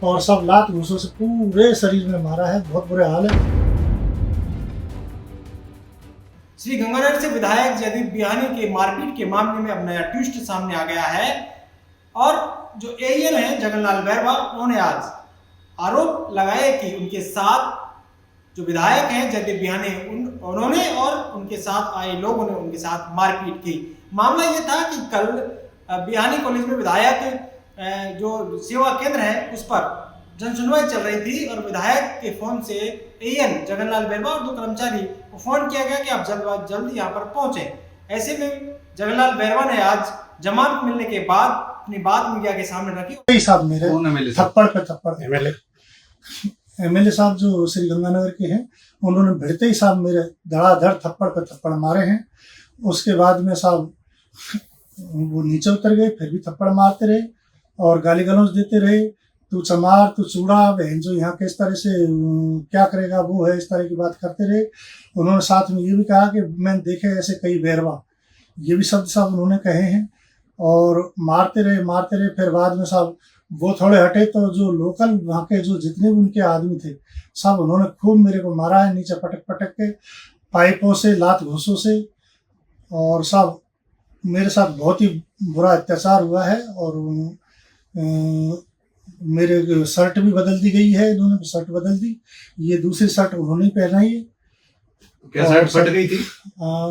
और सब लात घूसों से पूरे शरीर में मारा है। बहुत बुरे हाल है। श्री गंगानगर से विधायक जयदीप बिहानी के मारपीट के मामले में अब नया ट्विस्ट सामने आ गया है और जो एएन है जगनलाल बैरवा उन्होंने आज आरोप लगाए कि उनके साथ जो विधायक हैं जयदीप बिहानी उन्होंने और उनके साथ आए लोगों ने उनके साथ मारपीट की। मामला ये था कि कल बिहानी कॉलेज में विधायक जो सेवा केंद्र है उस पर जनसुनवाई चल रही थी और विधायक के फोन से एएन जगनलाल बैरवा और 2 कर्मचारी को फोन किया गया कि आप जल्द यहाँ पर पहुंचे। ऐसे में जगनलाल बैरवा ने आज जमानत मिलने के बाद अपनी बात मीडिया के सामने रखी। साहब मेरे थप्पड़ पे थप्पड़ एमएलए साहब जो श्री गंगानगर के हैं, उन्होंने भिड़ते ही साहब मेरे धड़ाधड़ थप्पड़ पे थप्पड़ मारे हैं। उसके बाद में साहब वो नीचे उतर गए, फिर भी थप्पड़ मारते रहे और गाली गलौज देते रहे। तू चमार, तू चूड़ा, बहन जो यहाँ के इस तरह से क्या करेगा वो है, इस तरह की बात करते रहे। उन्होंने साथ में ये भी कहा कि मैंने देखे ऐसे कई बैरवा, ये भी शब्द साहब उन्होंने कहे हैं और मारते रहे। फिर बाद में साहब वो थोड़े हटे तो जो लोकल वहाँ के जो जितने भी उनके आदमी थे साहब उन्होंने खूब मेरे को मारा है, नीचे पटक के पाइपों से, लात घूसों से। और साहब मेरे साथ बहुत ही बुरा अत्याचार हुआ है और मेरे शर्ट भी बदल दी गई है। इन्होंने शर्ट बदल दी, ये दूसरी शर्ट उन्होंने पहनाई है। क्या शर्ट फट गई थी?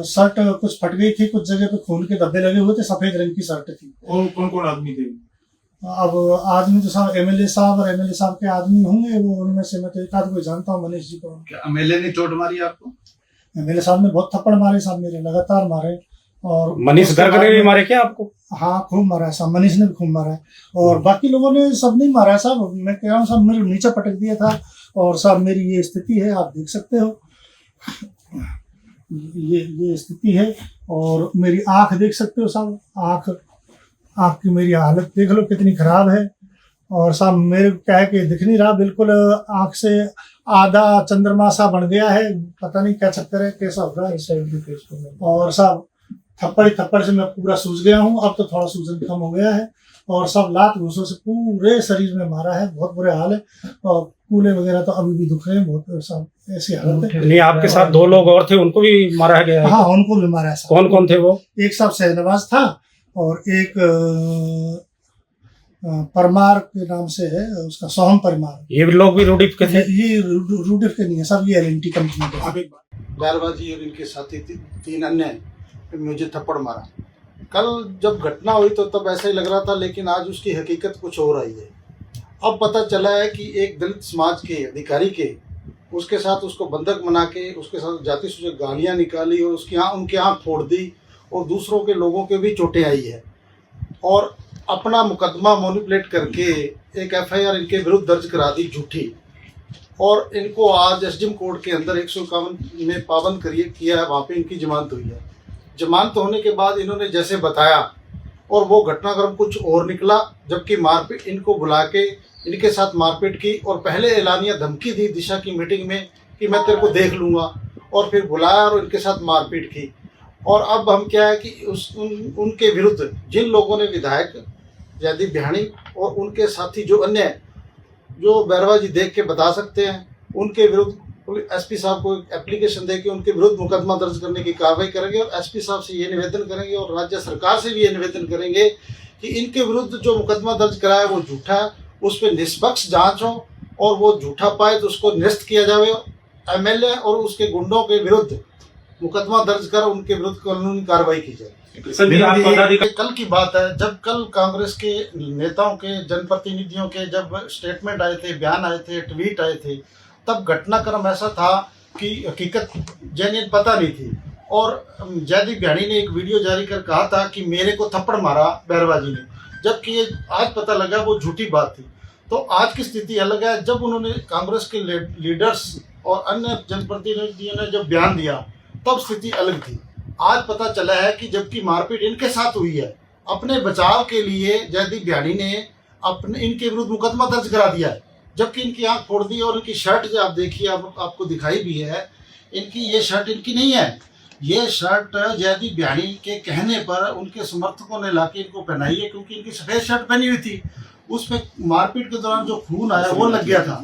शर्ट कुछ फट गई थी, कुछ जगह पे खून के धब्बे लगे हुए थे, सफेद रंग की शर्ट थी। और कौन कौन आदमी थे? अब आदमी तो साहब एमएलए साहब और एमएलए साहब के आदमी होंगे, वो उनमें से मैं तो एक आदमी को जानता हूँ, मनीष जी को। क्या एमएलए ने चोट मारी आपको? एमएलए साहब ने बहुत थप्पड़ मारे साहब, मेरे लगातार मारे। और मनीष गर्ग ने भी मारे क्या आपको? हाँ खूब मारा है साहब, मनीष ने भी खूब मारा है और बाकी लोगों ने सब नहीं मारा है साहब। मैं कह रहा हूँ साहब मेरे नीचे पटक दिया था और साहब मेरी ये स्थिति है, आप देख सकते हो। ये स्थिति है और मेरी आंख देख सकते हो साहब, आंख की मेरी हालत देख लो कितनी खराब है। और साहब मेरे क्या है कि दिख नहीं रहा, बिल्कुल आंख से आधा चंद्रमा सा बन गया है, पता नहीं क्या चक्कर है, कैसा हो रहा है इस साइड भी। और साहब थप्पड़ से मैं पूरा सूज गया हूँ, अब तो थोड़ा सूजन कम हो गया है। और सब लात घूसों से पूरे शरीर में मारा है। बहुत बुरे हाल है और कूले वगैरह तो अभी भी दुख रहे हैं, बहुत सब ऐसी हालत है। नहीं, आपके साथ 2 लोग और थे, उनको भी मारा गया है? हाँ उनको भी मारा है। कौन कौन थे वो? एक साहब शहनवाज था और एक परमार के नाम से है, उसका सोहम परमार। ये लोग भी रूडिफ के थे? ये रूडिफ के नहीं है सब, ये एलएनटी कंपनी के। बैरवा जी और इनके साथी 3 अन्य मुझे थप्पड़ मारा। कल जब घटना हुई तो तब ऐसा ही लग रहा था, लेकिन आज उसकी हकीकत कुछ और आई है। अब पता चला है कि एक दलित समाज के अधिकारी के उसके साथ उसको बंधक बना के उसके साथ जाति सूचक गालियाँ निकाली और उनके आँख फोड़ दी और दूसरों के लोगों के भी चोटें आई है और अपना मुकदमा मैनिपुलेट करके एक एफआईआर इनके विरुद्ध दर्ज करा दी झूठी। और इनको आज एसडीएम कोर्ट के अंदर 151 में पाबंद किया है, वहाँ पे इनकी जमानत हुई है। जमानत होने के बाद इन्होंने जैसे बताया और वो घटनाक्रम कुछ और निकला, जबकि मारपीट इनको बुला के इनके साथ मारपीट की और पहले एलानिया धमकी दी दिशा की मीटिंग में कि मैं तेरे को देख लूँगा, और फिर बुलाया और इनके साथ मारपीट की। और अब हम क्या है कि उनके विरुद्ध जिन लोगों ने विधायक जयदीप बिहानी और उनके साथी जो अन्य जो बैरवा जी देख के बता सकते हैं, उनके विरुद्ध एसपी साहब को एप्लीकेशन देके उनके विरुद्ध मुकदमा दर्ज करने की कार्रवाई करेंगे और एसपी साहब से ये निवेदन करेंगे और राज्य सरकार से भी ये निवेदन करेंगे कि इनके विरुद्ध जो मुकदमा दर्ज कराया वो झूठा है, उस पर निष्पक्ष जांच हो और वो झूठा पाए तो उसको निरस्त किया जाए। एमएलए और उसके गुंडों के विरुद्ध मुकदमा दर्ज कर उनके विरुद्ध कानूनी कार्रवाई की जाए। कल की बात है, जब कल कांग्रेस के नेताओं के, जनप्रतिनिधियों के जब स्टेटमेंट आए थे, बयान आए थे, ट्वीट आए थे, तब घटनाक्रम ऐसा था कि हकीकत जेन्युइन पता नहीं थी। और जयदीप बिहानी ने एक वीडियो जारी कर कहा था कि मेरे को थप्पड़ मारा बैरवा जी ने, जबकि ये आज पता लगा वो झूठी बात थी। तो आज की स्थिति अलग है। जब उन्होंने कांग्रेस के लीडर्स और अन्य जनप्रतिनिधियों ने जब बयान दिया तब स्थिति अलग थी। आज पता चला है कि जबकि मारपीट इनके साथ हुई है, अपने बचाव के लिए जयदीप बिहानी ने इनके विरुद्ध मुकदमा दर्ज करा दिया है, जबकि इनकी आंख फोड़ दी। और इनकी शर्ट जो आप देखिए, आपको दिखाई भी है, इनकी ये शर्ट इनकी नहीं है, ये शर्ट जयदीप बिहानी के कहने पर उनके समर्थकों ने लाके इनको पहनाई है, क्योंकि इनकी सफेद शर्ट पहनी हुई थी उस पे मारपीट के दौरान जो खून आया वो लग गया था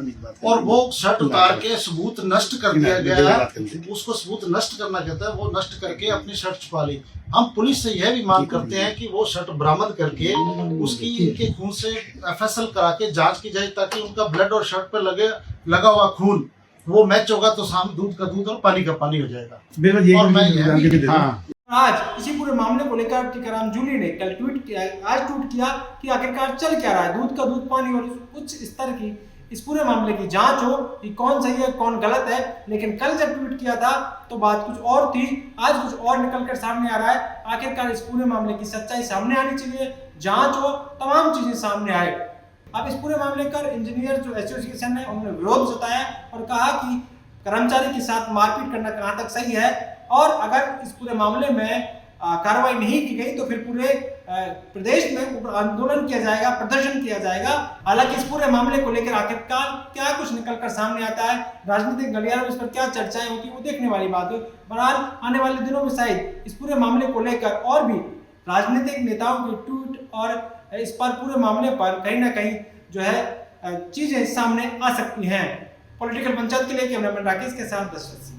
और वो शर्ट उतार के सबूत नष्ट कर दिया गया है। उसको सबूत नष्ट करना कहता है, वो नष्ट करके अपनी शर्ट छुपा ली। हम पुलिस से यह भी मांग करते हैं कि वो शर्ट बरामद करके उसकी इनके खून से FSL करा के जांच की जाए, ताकि उनका ब्लड और शर्ट पर लगा हुआ खून वो मैच होगा तो साम दूध का दूध और पानी का पानी हो जाएगा। और मैं आज इसी पूरे मामले को लेकर टीकाराम जूली ने कल ट्वीट किया कि आखिरकार चल क्या रहा है, दूध का दूध पानी, और उच्च स्तर की इस पूरे मामले की जांच हो कि कौन सही है कौन गलत है। लेकिन कल जब ट्वीट किया था तो बात कुछ और थी, आज कुछ और निकलकर सामने आ रहा है। आखिरकार इस पूरे मामले की सच्चाई सामने आनी चाहिए, जांच हो, तमाम चीजें सामने आए। अब इस पूरे मामले पर इंजीनियर जो एसोसिएशन है उन्होंने विरोध जताया और कहा कि कर्मचारी के साथ मारपीट करना कहाँ तक सही है, और अगर इस पूरे मामले में कार्रवाई नहीं की गई तो फिर पूरे प्रदेश में आंदोलन किया जाएगा, प्रदर्शन किया जाएगा। हालांकि इस पूरे मामले को लेकर आखिरकार क्या कुछ निकलकर सामने आता है, राजनीतिक गलियारों में इस पर क्या चर्चाएं होती है, वो देखने वाली बात है। बहरहाल आने वाले दिनों में शायद इस पूरे मामले को लेकर और भी राजनीतिक नेताओं के ट्वीट और इस पर पूरे मामले पर कहीं ना कहीं जो है चीजें सामने आ सकती हैं। पॉलिटिकल पंचायत के लिए कैमरामैन राकेश के साथ दशरथ सिंह।